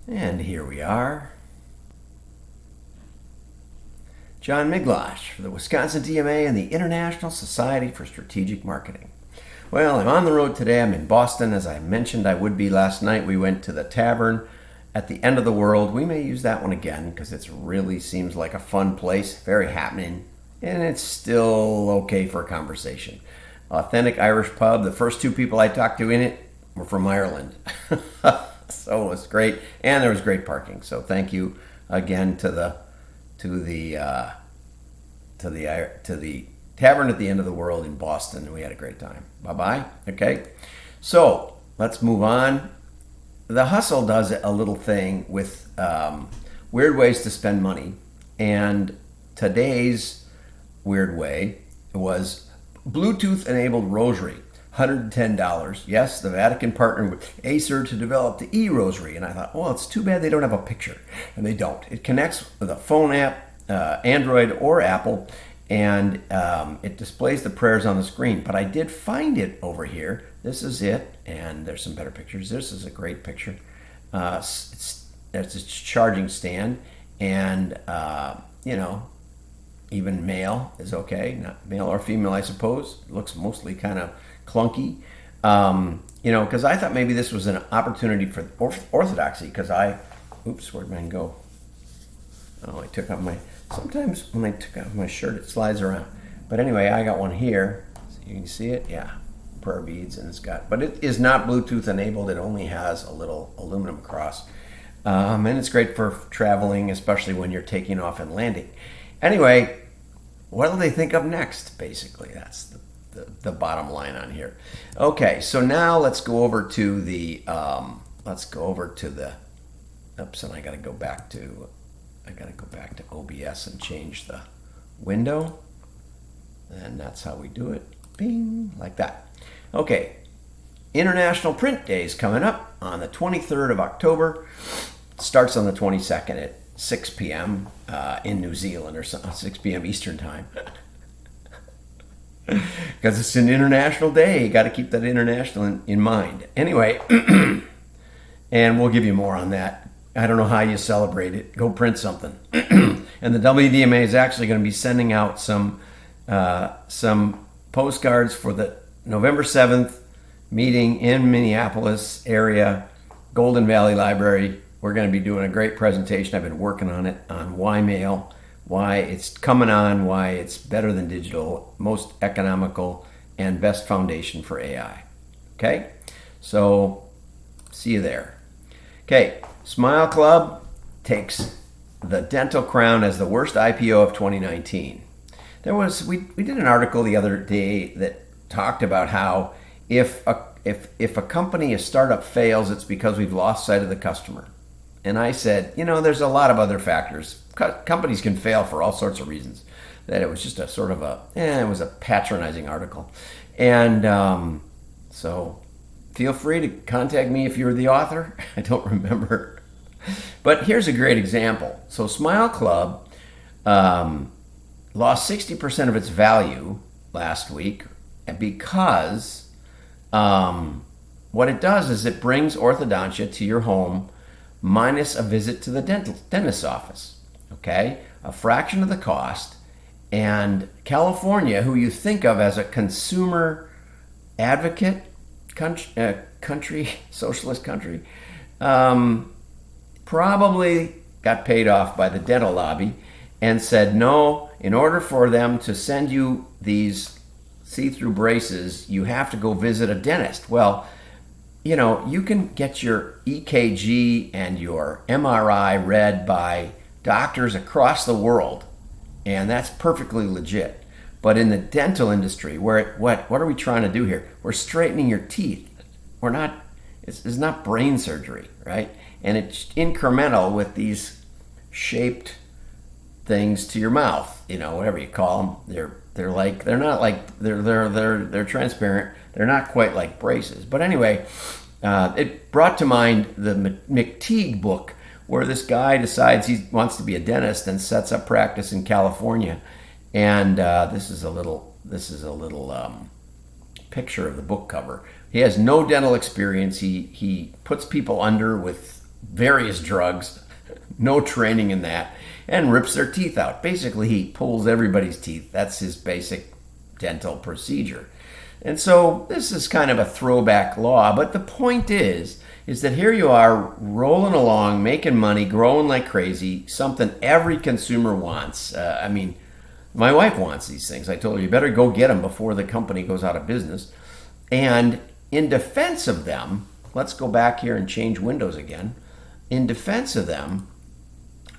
And here we are. John Miglosh for the Wisconsin DMA and the International Society for Strategic Marketing. Well, I'm on the road today. I'm in Boston. As I mentioned I would be last night, we went to the tavern at the end of the world. We may use that one again because it really seems like a fun place, very happening, and it's still okay for a conversation. Authentic Irish pub. The first two people I talked to in it were from Ireland. So it was great, and there was great parking. So thank you again to the tavern at the end of the world in Boston. We had a great time. Bye-bye. Okay, so let's move on. The Hustle does a little thing with weird ways to spend money, and today's weird way was Bluetooth-enabled rosary. $110. Yes, the Vatican partnered with Acer to develop the e-rosary. And I thought, well, it's too bad they don't have a picture. And they don't. It connects with a phone app, Android or Apple, and it displays the prayers on the screen. But I did find it over here. This is it. And there's some better pictures. This is a great picture. It's a charging stand. And, even male is okay. Not male or female, I suppose. It looks mostly kind of clunky, because I thought maybe this was an opportunity for orthodoxy, because where'd mine go? Oh, I took off sometimes when I took off my shirt, it slides around. But anyway, I got one here. So you can see it? Yeah, prayer beads, and but it is not Bluetooth enabled. It only has a little aluminum cross. And it's great for traveling, especially when you're taking off and landing. Anyway, what do they think of next? Basically, that's the bottom line on here. Okay, so now let's go over to the oops, and I gotta go back to OBS and change the window, and that's how we do it. Bing, like that. Okay, International Print Day is coming up on the 23rd of October. Starts on the 22nd at 6 p.m. In New Zealand, or 6 p.m. Eastern time. Because it's an international day. You got to keep that international in mind. Anyway, and we'll give you more on that. I don't know how you celebrate it. Go print something. And the WDMA is actually going to be sending out some postcards for the November 7th meeting in Minneapolis area, Golden Valley Library. We're going to be doing a great presentation. I've been working on it on why mail, why it's coming on, why it's better than digital, most economical, and best foundation for AI. Okay? So, see you there. Okay, Smile Club takes the dental crown as the worst IPO of 2019. We did an article the other day that talked about how if a company, a startup fails, it's because we've lost sight of the customer. And I said, there's a lot of other factors. Companies can fail for all sorts of reasons. That it was just a sort of it was a patronizing article. And so feel free to contact me if you're the author. I don't remember. But here's a great example. So Smile Club lost 60% of its value last week because what it does is it brings orthodontia to your home minus a visit to the dentist's office, okay? A fraction of the cost. And California, who you think of as a consumer advocate country, socialist country, probably got paid off by the dental lobby and said, no, in order for them to send you these see-through braces, you have to go visit a dentist. Well, you can get your EKG and your MRI read by doctors across the world, and that's perfectly legit. But in the dental industry, what are we trying to do here? We're straightening your teeth. It's not brain surgery, right? And it's incremental with these shaped things to your mouth, whatever you call them. They're transparent. They're not quite like braces. But anyway, it brought to mind the McTeague book, where this guy decides he wants to be a dentist and sets up practice in California. And this is a little picture of the book cover. He has no dental experience. He puts people under with various drugs, no training in that, and rips their teeth out. Basically, he pulls everybody's teeth. That's his basic dental procedure. And so this is kind of a throwback law, but the point is that here you are rolling along, making money, growing like crazy, something every consumer wants. I mean, my wife wants these things. I told her, you better go get them before the company goes out of business. And in defense of them, let's go back here and change windows again. In defense of them,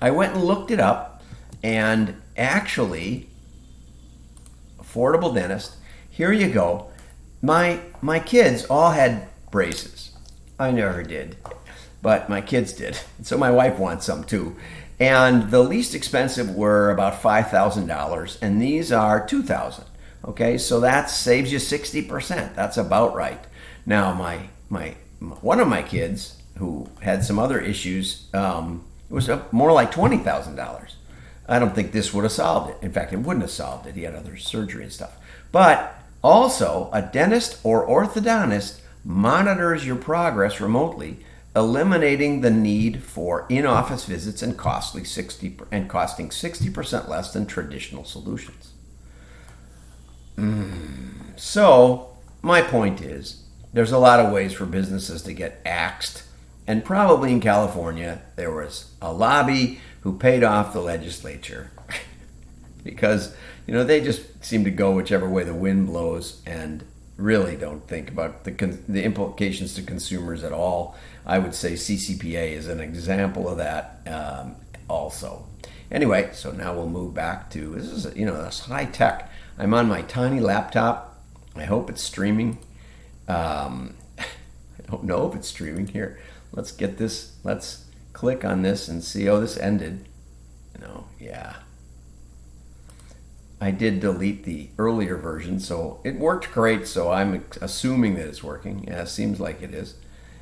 I went and looked it up, and actually, affordable dentist, here you go. My kids all had braces. I never did, but my kids did. So my wife wants some too. And the least expensive were about $5,000, and these are $2,000. Okay, so that saves you 60%. That's about right. Now, one of my kids who had some other issues, it was more like $20,000. I don't think this would have solved it. In fact, it wouldn't have solved it. He had other surgery and stuff. But also, a dentist or orthodontist monitors your progress remotely, eliminating the need for in-office visits and costing 60% less than traditional solutions. So, my point is, there's a lot of ways for businesses to get axed, and probably in California, there was a lobby who paid off the legislature because, they just seem to go whichever way the wind blows and really don't think about the implications to consumers at all. I would say CCPA is an example of that also. Anyway, so now we'll move back to, this is, this high tech. I'm on my tiny laptop. I hope it's streaming. I don't know if it's streaming here. Let's get this, let's click on this and see, this ended. Yeah. I did delete the earlier version, so it worked great, so I'm assuming that it's working. Yeah, it seems like it is.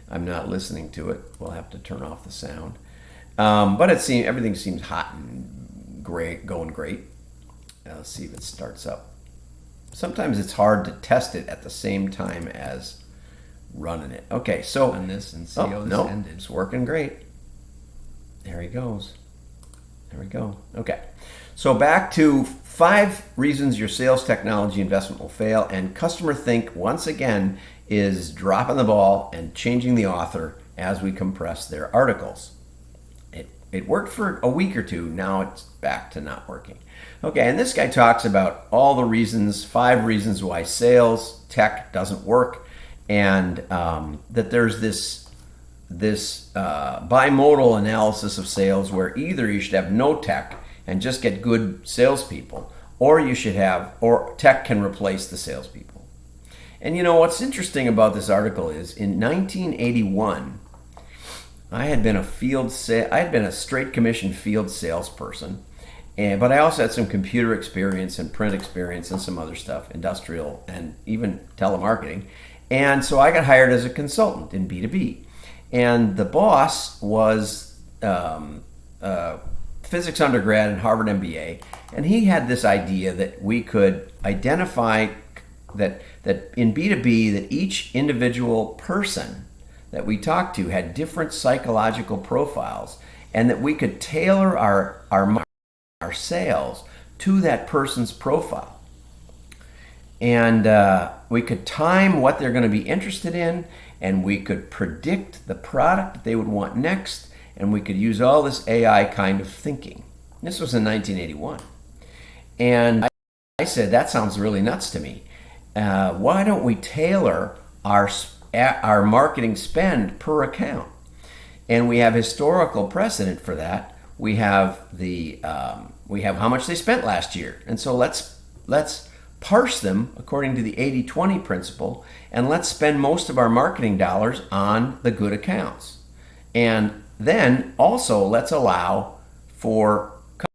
I'm not listening to it. We'll have to turn off the sound. But everything seems hot and great, going great. Let's see if it starts up. Sometimes it's hard to test it at the same time as running it. Okay, so on this and see how this ended. It's working great. There he goes. There we go. Okay, so back to 5 reasons your sales technology investment will fail, and customer think once again is dropping the ball and changing the author as we compress their articles. It worked for a week or two. Now it's back to not working. Okay, and this guy talks about all the reasons, 5 reasons why sales tech doesn't work, and that there's this bimodal analysis of sales where either you should have no tech and just get good salespeople, or you should have, or tech can replace the salespeople. And what's interesting about this article is in 1981, I had been a straight commission field salesperson, but I also had some computer experience and print experience and some other stuff, industrial and even telemarketing. And so I got hired as a consultant in B2B. And the boss was physics undergrad and Harvard MBA, and he had this idea that we could identify that in B2B that each individual person that we talked to had different psychological profiles, and that we could tailor our sales to that person's profile. And we could time what they're going to be interested in, and we could predict the product that they would want next, and we could use all this AI kind of thinking. This was in 1981. And I said, that sounds really nuts to me. Why don't we tailor our marketing spend per account? And we have historical precedent for that. We have how much they spent last year. And so let's parse them according to the 80-20 principle, and let's spend most of our marketing dollars on the good accounts. And then also let's allow for